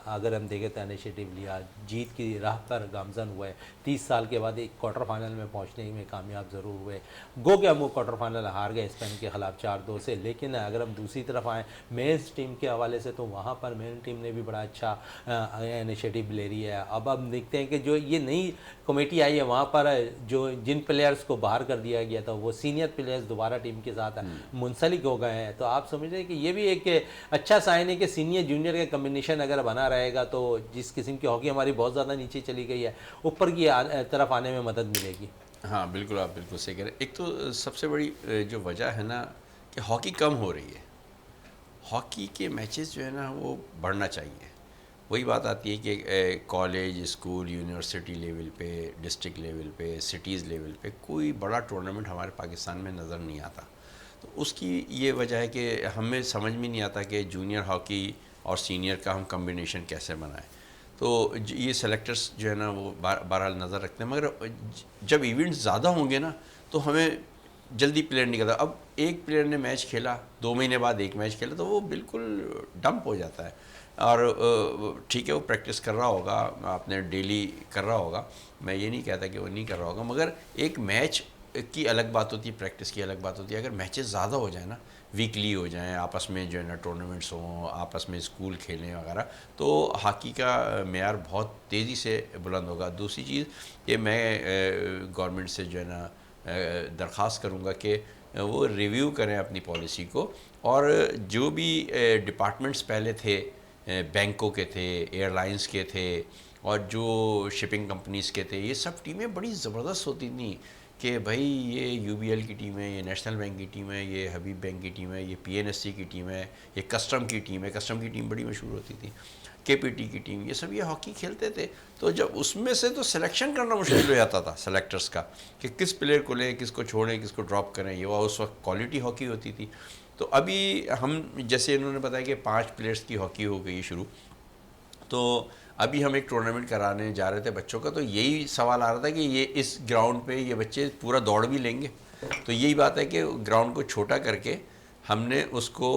[SPEAKER 1] अगर हम देखें तो इनिशिएटिव लिया, जीत की राह पर गामजन हुए, 30 साल के बाद एक क्वार्टर फाइनल में पहुंचने में कामयाब ज़रूर हुए। गो के हम वो क्वार्टर फाइनल हार गए स्पेन के ख़िलाफ़ 4-2 से। लेकिन अगर हम दूसरी तरफ आएँ मेंस टीम के हवाले से, तो वहाँ पर मेन टीम ने भी बड़ा अच्छा इनिशिएटिव ले रही है। अब देखते हैं कि जो ये नई कमेटी आई है वहाँ पर जो जिन प्लेयर्स को बाहर कर दिया गया था वो सीनियर प्लेयर्स दोबारा टीम के साथ मुंसलिक हो गए हैं। तो आप समझ रहे हैं कि ये भी एक अच्छा साइन है कि सीनियर जूनियर का कम्बिनेशन अगर बना रहेगा तो जिस किस्म की हॉकी हमारी बहुत ज़्यादा नीचे चली गई है ऊपर की तरफ आने में मदद मिलेगी।
[SPEAKER 3] हाँ बिल्कुल, आप बिल्कुल सही कह रहे हैं। एक तो सबसे बड़ी जो वजह है ना कि हॉकी कम हो रही है, हॉकी के मैचेस जो है ना वो बढ़ना चाहिए। वही बात आती है कि कॉलेज, स्कूल, यूनिवर्सिटी लेवल पे, डिस्ट्रिक्ट लेवल पे, सिटीज़ लेवल पे कोई बड़ा टूर्नामेंट हमारे पाकिस्तान में नज़र नहीं आता। तो उसकी ये वजह है कि हमें समझ में नहीं आता कि जूनियर हॉकी और सीनियर का हम कम्बिनेशन कैसे बनाएं। तो ये सेलेक्टर्स जो है ना वो बहरहाल नज़र रखते हैं, मगर जब इवेंट्स ज़्यादा होंगे ना तो हमें जल्दी प्लेयर निकलता। अब एक प्लेयर ने मैच खेला, 2 महीने बाद एक मैच खेला, तो वो बिल्कुल डंप हो जाता है। और ठीक है, वो प्रैक्टिस कर रहा होगा, आपने डेली कर रहा होगा, मैं ये नहीं कहता कि वो नहीं कर रहा होगा, मगर एक मैच की अलग बात होती है, प्रैक्टिस की अलग बात होती है। अगर मैचेस ज़्यादा हो जाए ना, वीकली हो जाएं, आपस में जो है ना टूर्नामेंट्स हों, आपस में स्कूल खेलें वगैरह, तो हॉकी का मेयार बहुत तेज़ी से बुलंद होगा। दूसरी चीज़ कि मैं गवर्नमेंट से जो है ना दरख्वास्त करूँगा कि वो रिव्यू करें अपनी पॉलिसी को, और जो भी डिपार्टमेंट्स पहले थे, बैंकों के थे, एयरलाइंस के थे, और जो शिपिंग कंपनीज़ के थे, ये सब टीमें बड़ी ज़बरदस्त होती थी कि भाई ये यूबीएल की टीम है, ये नेशनल बैंक की टीम है, ये हबीब बैंक की टीम है, ये पीएनएससी की टीम है, ये कस्टम की टीम है। कस्टम की टीम बड़ी मशहूर होती थी, केपीटी की टीम, ये सब ये हॉकी खेलते थे। तो जब उसमें से तो सिलेक्शन करना मुश्किल हो जाता था सेलेक्टर्स का, कि किस प्लेयर को लें, किसको छोड़ें, किसको ड्रॉप करें। ये उस वक्त क्वालिटी हॉकी होती थी। तो अभी हम, जैसे इन्होंने बताया कि 5 प्लेयर्स की हॉकी हो गई शुरू, तो अभी हम एक टूर्नामेंट कराने जा रहे थे बच्चों का, तो यही सवाल आ रहा था कि ये इस ग्राउंड पे ये बच्चे पूरा दौड़ भी लेंगे। तो यही बात है कि ग्राउंड को छोटा करके हमने उसको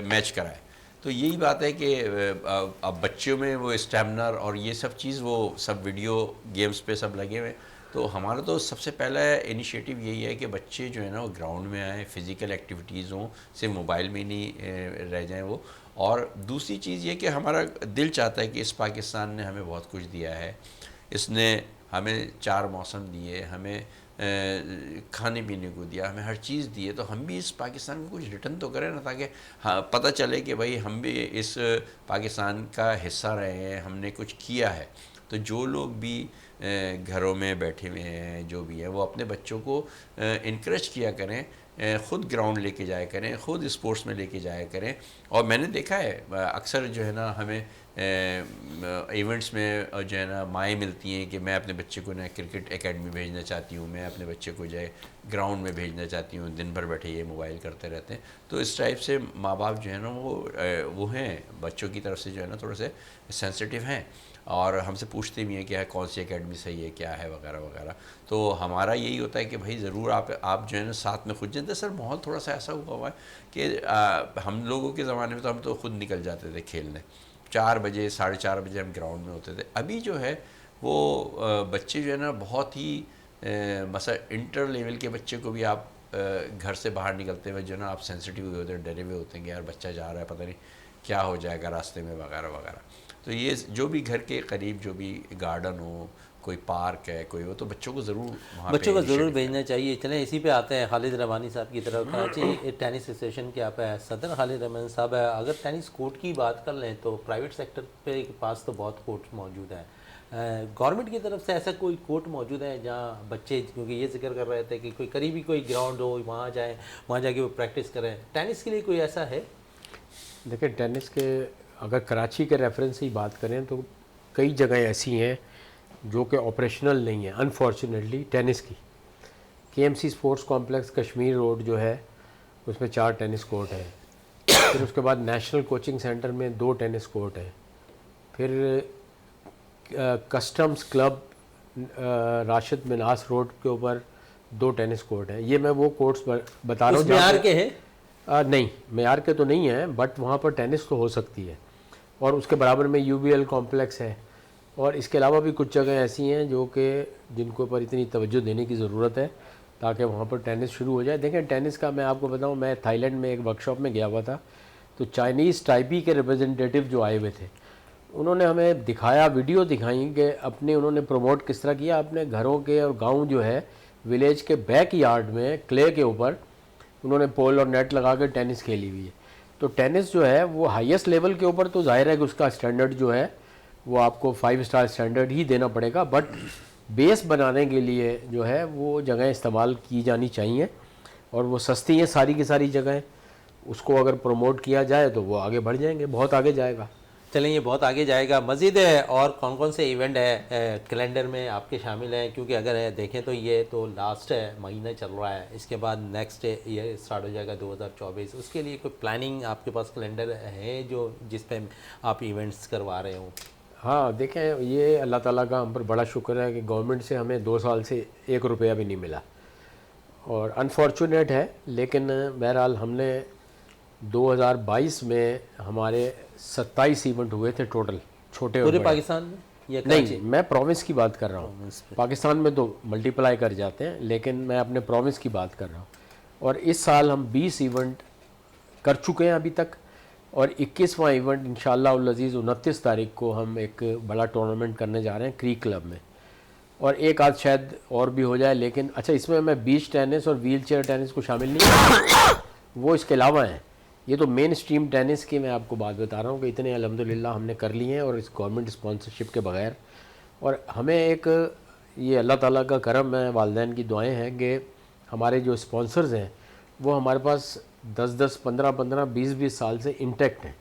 [SPEAKER 3] मैच कराए। तो यही बात है कि अब बच्चों में वो स्टैमिना और ये सब चीज़, वो सब वीडियो गेम्स पे सब लगे हुए हैं। तो हमारा तो सबसे पहला इनिशिएटिव यही है कि बच्चे जो है ना वो ग्राउंड में आएँ, फिज़िकल एक्टिविटीज़ हों, सिर्फ मोबाइल में ही नहीं रह जाएं वो। और दूसरी चीज़ ये कि हमारा दिल चाहता है कि इस पाकिस्तान ने हमें बहुत कुछ दिया है। इसने हमें 4 मौसम दिए, हमें खाने पीने को दिया, हमें हर चीज़ दी है। तो हम भी इस पाकिस्तान को कुछ रिटर्न तो करें ना, ताकि हाँ पता चले कि भाई हम भी इस पाकिस्तान का हिस्सा रहे हैं, हमने कुछ किया है। तो जो लोग भी घरों में बैठे हुए हैं, जो भी है, वो अपने बच्चों को इनक्रेज किया करें, ख़ुद ग्राउंड लेके जाया करें, ख़ुद स्पोर्ट्स में लेके जाया करें। और मैंने देखा है अक्सर जो है ना हमें इवेंट्स में जो है ना माएँ मिलती हैं कि मैं अपने बच्चे को ना क्रिकेट एकेडमी भेजना चाहती हूँ, मैं अपने बच्चे को जो है ग्राउंड में भेजना चाहती हूँ, दिन भर बैठे ये मोबाइल करते रहते हैं। तो इस टाइप से माँ बाप जो है ना वो हैं बच्चों की तरफ से जो है ना थोड़े से सेंसिटिव हैं, और हमसे पूछते भी हैं कि कौन सी एकेडमी सही है, क्या है, वगैरह वगैरह। तो हमारा यही होता है कि भाई ज़रूर आप जो है ना साथ में खुद जाते। सर माहौल थोड़ा सा ऐसा हुआ है कि हम लोगों के ज़माने में तो हम तो खुद निकल जाते थे खेलने, 4 बजे 4:30 बजे हम ग्राउंड में होते थे। अभी जो है वो बच्चे जो है ना बहुत ही मसा इंटर लेवल के बच्चे को भी आप घर से बाहर निकलते हुए जो है ना आप सेंसिटिव हुए होते हैं, डरे हुए होते हैं कि यार बच्चा जा रहा है, पता नहीं क्या हो जाएगा रास्ते में, वगैरह वगैरह। तो ये जो भी घर के करीब जो भी गार्डन हो, कोई पार्क है, कोई हो, तो बच्चों को ज़रूर वहाँ पे
[SPEAKER 1] बच्चों को ज़रूर
[SPEAKER 3] इनिशिएटिव
[SPEAKER 1] भेजना चाहिए। चलें इसी पे आते हैं खालिद रहमानी साहब की तरफ। कराची टेनिस एसोसिएशन के आप सदर खालिद रहमान साहब है। अगर टेनिस कोर्ट की बात कर लें तो प्राइवेट सेक्टर पे के पास तो बहुत कोर्ट मौजूद है, गवर्नमेंट की तरफ से ऐसा कोई कोर्ट मौजूद है जहाँ बच्चे, क्योंकि ये जिक्र कर रहे थे कि कोई करीबी कोई ग्राउंड हो, वहाँ जाएँ, वहाँ जाके वो प्रैक्टिस करें, टेनिस के लिए कोई ऐसा है?
[SPEAKER 2] देखिए, टेनिस के अगर कराची के रेफरेंस से ही बात करें तो कई जगह ऐसी हैं जो कि ऑपरेशनल नहीं है अनफॉर्चुनेटली टेनिस की। KMC sports complex Kashmir road जो है उसमें 4 टेनिस कोर्ट है। फिर उसके बाद नेशनल कोचिंग सेंटर में 2 टेनिस कोर्ट है। फिर customs club Rashid Manas road के ऊपर 2 टेनिस कोर्ट है। ये मैं वो कोर्ट्स बता रहा हूँ
[SPEAKER 1] म्यार के हैं?
[SPEAKER 2] नहीं, मेयार के तो नहीं है, बट वहाँ पर टेनिस तो हो सकती है। और उसके बराबर में यूबीएल कॉम्प्लेक्स है, और इसके अलावा भी कुछ जगह ऐसी हैं जो कि जिनको पर इतनी तवज्जो देने की ज़रूरत है ताकि वहाँ पर टेनिस शुरू हो जाए। देखें, टेनिस का मैं आपको बताऊँ, मैं थाईलैंड में एक वर्कशॉप में गया हुआ था, तो चाइनीज़ टाइपी के रिप्रेजेंटेटिव जो आए हुए थे उन्होंने हमें दिखाया, वीडियो दिखाई कि अपने उन्होंने प्रमोट किस तरह किया। अपने घरों के और गाँव जो है विलेज के बैक यार्ड में क्ले के ऊपर उन्होंने पोल और नेट लगा कर टेनिस खेली हुई है। तो टेनिस जो है वो हाईएस्ट लेवल के ऊपर, तो जाहिर है कि उसका स्टैंडर्ड जो है वो आपको 5 स्टार स्टैंडर्ड ही देना पड़ेगा, बट बेस बनाने के लिए जो है वो जगह इस्तेमाल की जानी चाहिए, और वो सस्ती हैं सारी की सारी जगहें। उसको अगर प्रमोट किया जाए तो वो आगे बढ़ जाएंगे, बहुत आगे जाएगा।
[SPEAKER 1] चलें, ये बहुत आगे जाएगा। मज़ीद है और कौन कौन से इवेंट है कैलेंडर में आपके शामिल हैं? क्योंकि अगर देखें तो ये तो लास्ट है महीना चल रहा है, इसके बाद नेक्स्ट ये स्टार्ट हो जाएगा 2024। उसके लिए कोई प्लानिंग आपके पास कैलेंडर है जो जिस पे आप इवेंट्स करवा रहे हो?
[SPEAKER 2] हाँ, देखें, ये अल्लाह ताला का हम पर बड़ा शुक्र है कि गवर्नमेंट से हमें 2 साल से 1 रुपया भी नहीं मिला, और अनफॉर्चुनेट है, लेकिन बहरहाल हमने 2022 में हमारे 27 इवेंट हुए थे टोटल, छोटे और
[SPEAKER 1] पूरे
[SPEAKER 2] बड़े।
[SPEAKER 1] पाकिस्तान में या कराची?
[SPEAKER 2] नहीं, मैं प्रोविंस की बात कर रहा हूँ।
[SPEAKER 1] प्रोविंस पे।
[SPEAKER 2] पाकिस्तान में तो मल्टीप्लाई कर जाते हैं, लेकिन मैं अपने प्रोविंस की बात कर रहा हूँ। और इस साल हम 20 इवेंट कर चुके हैं अभी तक, और 21वां इवेंट इंशाअल्लाह उल अज़ीज़ 29 तारीख को हम एक बड़ा टूर्नामेंट करने जा रहे हैं क्रीक क्लब में, और एक आध शायद और भी हो जाए। लेकिन अच्छा, इसमें मैं बीच टेनिस और व्हील चेयर टेनिस को शामिल नहीं करता, वो इसके अलावा हैं। ये तो मेन स्ट्रीम टेनिस की मैं आपको बात बता रहा हूँ कि इतने अल्हम्दुलिल्लाह हमने कर लिए हैं, और इस गवर्नमेंट स्पॉन्सरशिप के बगैर। और हमें एक ये अल्लाह ताला का करम है, वालिदैन की दुआएं हैं कि हमारे जो स्पॉन्सर्स हैं वो हमारे पास 10-10, 15-15, 20-20 साल से इंटैक्ट हैं।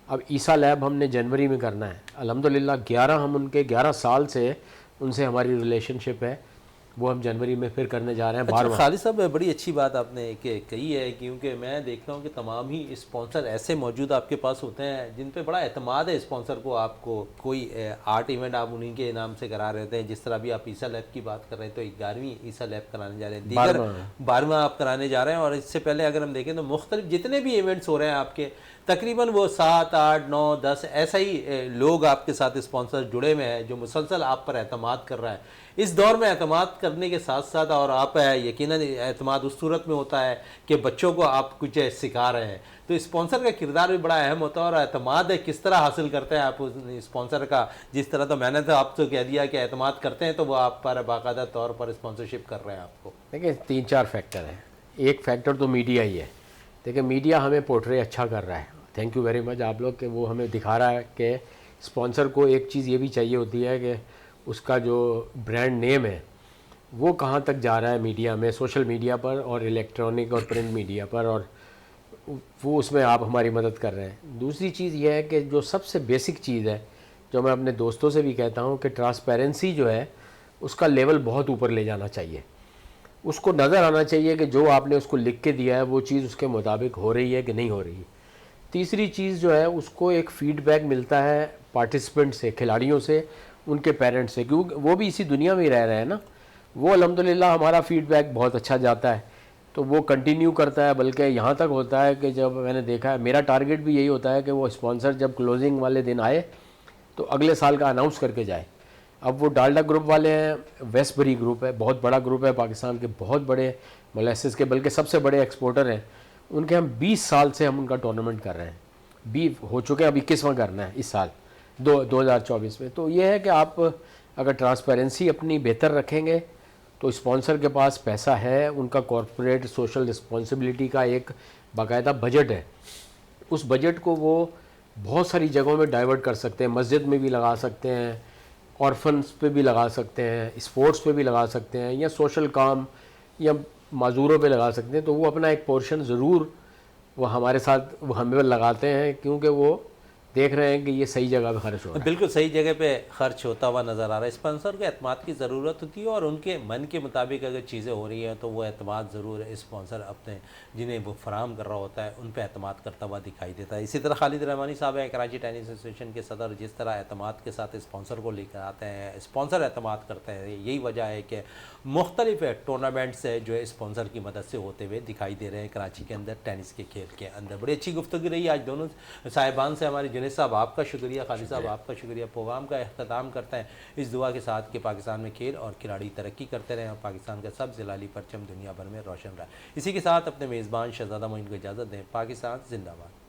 [SPEAKER 2] अब ईसा लैब हमने जनवरी में करना है, अल्हम्दुलिल्लाह 11 हम उनके 11 साल से उनसे हमारी रिलेशनशिप है, वो हम जनवरी में फिर करने जा रहे हैं।
[SPEAKER 1] अच्छा
[SPEAKER 2] 12वां।
[SPEAKER 1] खालिद साहब, बड़ी अच्छी बात आपने कही है, क्योंकि मैं देखता हूँ कि तमाम ही स्पॉन्सर ऐसे मौजूद आपके पास होते हैं जिन पे बड़ा एतमाद है स्पॉन्सर को। आपको कोई आर्ट इवेंट आप उन्हीं के नाम से करा रहे होते हैं, जिस तरह भी आप ईसा लैब की बात कर रहे हैं, तो 11वीं ईसा लैब कराने जा रहे हैं, दीगर 12वां आप कराने जा रहे हैं। और इससे पहले अगर हम देखें तो मुख्तलिफ जितने भी इवेंट्स हो रहे हैं आपके, तकरीबन वो 7, 8, 9, 10 ऐसा ही लोग आपके साथ स्पॉन्सर जुड़े हुए हैं जो मुसलसल आप पर एतमाद कर रहा है। इस दौर में एतमाद करने के साथ साथ, और आप यकीनन एतमाद उस सूरत में होता है कि बच्चों को आप कुछ सिखा रहे हैं, तो स्पॉन्सर का किरदार भी बड़ा अहम होता है। और एतमाद किस तरह हासिल करते हैं आप उस स्पॉन्सर का, जिस तरह तो मैंने तो आप तो कह दिया कि एतमाद करते हैं, तो वो आप पर बाकायदा तौर पर स्पॉन्सरशिप कर रहे हैं आपको।
[SPEAKER 2] देखिए 3-4 फैक्टर हैं। एक फैक्टर तो मीडिया ही है। देखिए मीडिया हमें पोर्ट्रे अच्छा कर रहा है, थैंक यू वेरी मच आप लोग, कि वो हमें दिखा रहा है कि स्पॉन्सर को एक चीज़ ये भी चाहिए होती है कि उसका जो ब्रांड नेम है वो कहाँ तक जा रहा है मीडिया में, सोशल मीडिया पर और इलेक्ट्रॉनिक और प्रिंट मीडिया पर, और वो उसमें आप हमारी मदद कर रहे हैं। दूसरी चीज़ ये है कि जो सबसे बेसिक चीज़ है, जो मैं अपने दोस्तों से भी कहता हूँ, कि ट्रांसपेरेंसी जो है उसका लेवल बहुत ऊपर ले जाना चाहिए। उसको नज़र आना चाहिए कि जो आपने उसको लिख के दिया है वो चीज़ उसके मुताबिक हो रही है कि नहीं हो रही है। तीसरी चीज़ जो है, उसको एक फ़ीडबैक मिलता है पार्टिसिपेंट से, खिलाड़ियों से, उनके पेरेंट्स से, क्योंकि वो भी इसी दुनिया में ही रह रहे हैं ना। वो अल्हम्दुलिल्लाह हमारा फ़ीडबैक बहुत अच्छा जाता है, तो वो कंटिन्यू करता है। बल्कि यहाँ तक होता है कि जब मैंने देखा है, मेरा टारगेट भी यही होता है कि वो स्पॉन्सर जब क्लोजिंग वाले दिन आए तो अगले साल का अनाउंस करके जाए। अब वो डालडा ग्रुप वाले हैं, वेस्टबरी ग्रुप है, बहुत बड़ा ग्रुप है, पाकिस्तान के बहुत बड़े मोलेसेस के बल्कि सबसे बड़े एक्सपोर्टर हैं। उनके हम 20 साल से हम उनका टूर्नामेंट कर रहे हैं, 20 हो चुके हैं, अब 21वां करना है इस साल 2024 में। तो ये है कि आप अगर ट्रांसपेरेंसी अपनी बेहतर रखेंगे तो स्पॉन्सर के पास पैसा है, उनका कॉरपोरेट सोशल रिस्पॉन्सिबिलिटी का एक बाकायदा बजट है। उस बजट को वो बहुत सारी जगहों में डाइवर्ट कर सकते हैं, मस्जिद में भी लगा सकते हैं, ऑर्फन्स पे भी लगा सकते हैं, स्पोर्ट्स पे भी लगा सकते हैं, या सोशल काम या माजूरों पे लगा सकते हैं। तो वो अपना एक पोर्शन ज़रूर वो हमारे साथ वो हमें लगाते हैं, क्योंकि वो देख रहे हैं कि ये सही जगह पे खर्च हो रहा है।
[SPEAKER 1] बिल्कुल सही जगह पे खर्च होता हुआ नज़र आ रहा है। स्पॉन्सर को एतमाद की ज़रूरत होती है, और उनके मन के मुताबिक अगर चीज़ें हो रही हैं तो वो एतमाद ज़रूर है। स्पॉन्सर अपने जिन्हें वो फराहम कर रहा होता है उन पर एतमाद करता हुआ दिखाई देता है। इसी तरह खालिद रहमानी साहब हैं, कराची टेनिस एसोसिएशन के सदर, जिस तरह एतमाद के साथ स्पॉन्सर को लेकर आते हैं, स्पॉन्सर एतमाद करते हैं। यही वजह है कि मुख्तलिफ टूर्नामेंट्स जो है स्पॉन्सर की मदद से होते हुए दिखाई दे रहे हैं कराची के अंदर, टेनिस के खेल के अंदर। बड़ी अच्छी गुफ्तगू रही आज दोनों साहिबान से। हमारे जुनैद साहब आपका शुक्रिया, खालिद साहब आपका शुक्रिया। प्रोग्राम का अख्ताम करते हैं इस दुआ के साथ कि पाकिस्तान में खेल और खिलाड़ी तरक्की करते रहें और पाकिस्तान का सब जलाली परचम दुनिया भर में रोशन रहा। इसी के साथ अपने मेज़बान शहजादा मोइन को इजाज़त दें। पाकिस्तान जिंदाबाद।